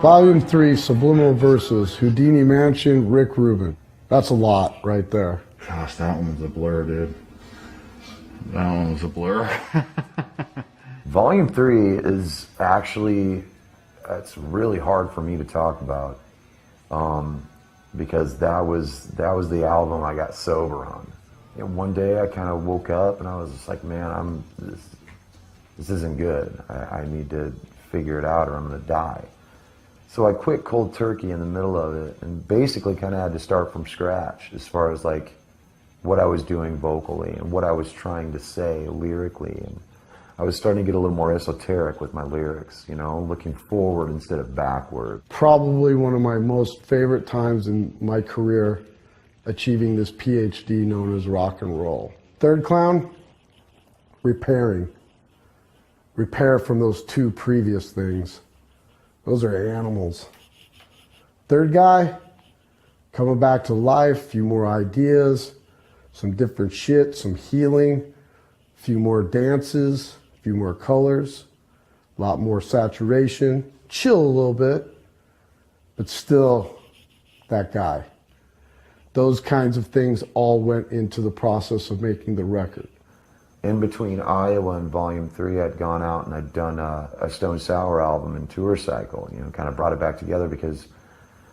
Volume 3, Subliminal Verses, Houdini Mansion, Rick Rubin. That's a lot right there. Gosh, that one was a blur, dude. That one was a blur. Volume 3 is actually, it's really hard for me to talk about because that was the album I got sober on. And one day I kind of woke up and I was just like, man, this isn't good. I need to figure it out or I'm gonna die. So I quit cold turkey in the middle of it and basically kind of had to start from scratch as far as like what I was doing vocally and what I was trying to say lyrically. And I was starting to get a little more esoteric with my lyrics, you know, looking forward instead of backward. Probably one of my most favorite times in my career achieving this PhD known as rock and roll. Third clown, repairing. Repair from those two previous things. Those are animals. Third guy, coming back to life, a few more ideas, some different shit, some healing, a few more dances, a few more colors, a lot more saturation, chill a little bit, but still that guy. Those kinds of things all went into the process of making the record. In between Iowa and Volume 3, I'd gone out and I'd done a Stone Sour album and tour cycle, you know, kind of brought it back together because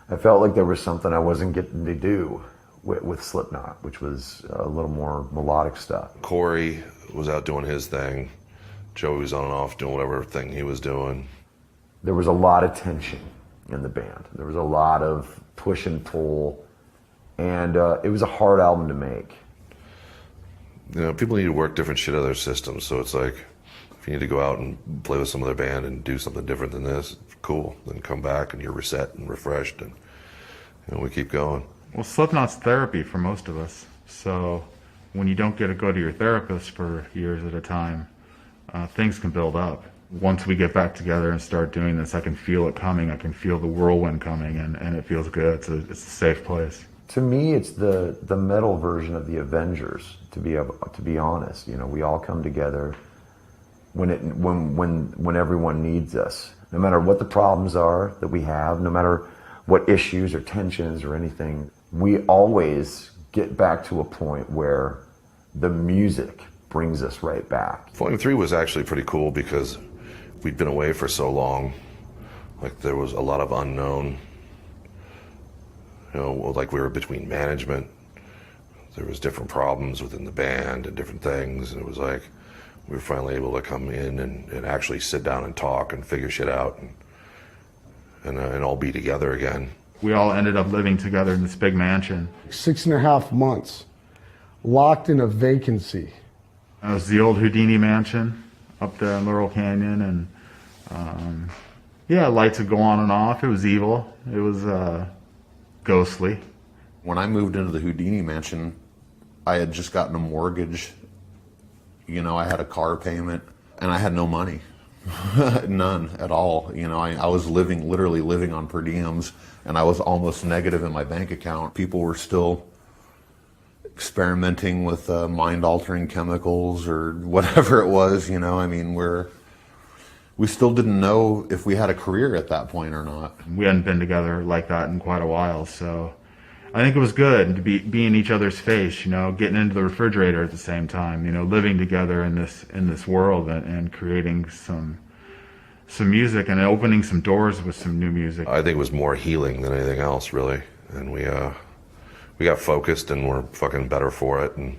I felt like there was something I wasn't getting to do with Slipknot, which was a little more melodic stuff. Corey was out doing his thing. Joey was on and off doing whatever thing he was doing. There was a lot of tension in the band. There was a lot of push and pull, and it was a hard album to make. You know, people need to work different shit out of their systems, so it's like, if you need to go out and play with some other band and do something different than this, cool. Then come back and you're reset and refreshed, and you know, we keep going. Well, Slipknot's therapy for most of us. So when you don't get to go to your therapist for years at a time, things can build up. Once we get back together and start doing this, I can feel it coming. I can feel the whirlwind coming, and it feels good. It's a safe place. To me, it's the metal version of the Avengers. To be honest, you know, we all come together when everyone needs us. No matter what the problems are that we have, no matter what issues or tensions or anything, we always get back to a point where the music brings us right back. Volume 3 was actually pretty cool because we'd been away for so long. Like, there was a lot of unknown. You know, like, we were between management. There was different problems within the band and different things, and it was like we were finally able to come in and actually sit down and talk and figure shit out and all be together again. We all ended up living together in this big mansion. 6.5 months, locked in a vacancy. It was the old Houdini mansion up there in Laurel Canyon, and yeah, lights would go on and off. It was evil. It was ghostly. When I moved into the Houdini mansion, I had just gotten a mortgage. You know, I had a car payment, and I had no money. None at all. You know, I was literally living on per diems, and I was almost negative in my bank account. People were still experimenting with mind-altering chemicals or whatever it was, you know. I mean, we still didn't know if we had a career at that point or not. We hadn't been together like that in quite a while, so I think it was good to be in each other's face, you know, getting into the refrigerator at the same time, you know, living together in this world and creating some music and opening some doors with some new music. I think it was more healing than anything else, really. And we got focused and we're fucking better for it, and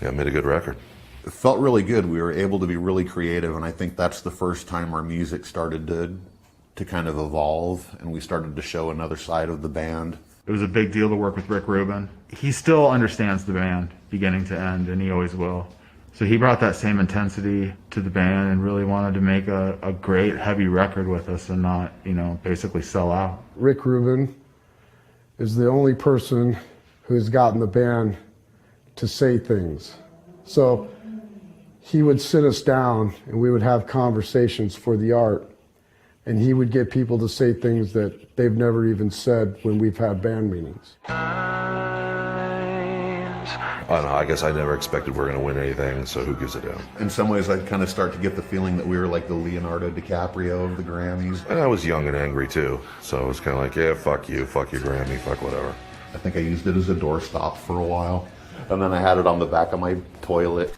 yeah, made a good record. It felt really good. We were able to be really creative, and I think that's the first time our music started to kind of evolve, and we started to show another side of the band. It was a big deal to work with Rick Rubin. He still understands the band beginning to end, and he always will. So he brought that same intensity to the band and really wanted to make a great heavy record with us and not, you know, basically sell out. Rick Rubin is the only person who's gotten the band to say things. So he would sit us down and we would have conversations for the art, and he would get people to say things that they've never even said when we've had band meetings. I don't know. I guess I never expected we were going to win anything, so who gives a damn? In some ways, I'd kind of start to get the feeling that we were like the Leonardo DiCaprio of the Grammys. And I was young and angry too, so it was kind of like, yeah, fuck you, fuck your Grammy, fuck whatever. I think I used it as a doorstop for a while. And then I had it on the back of my toilet.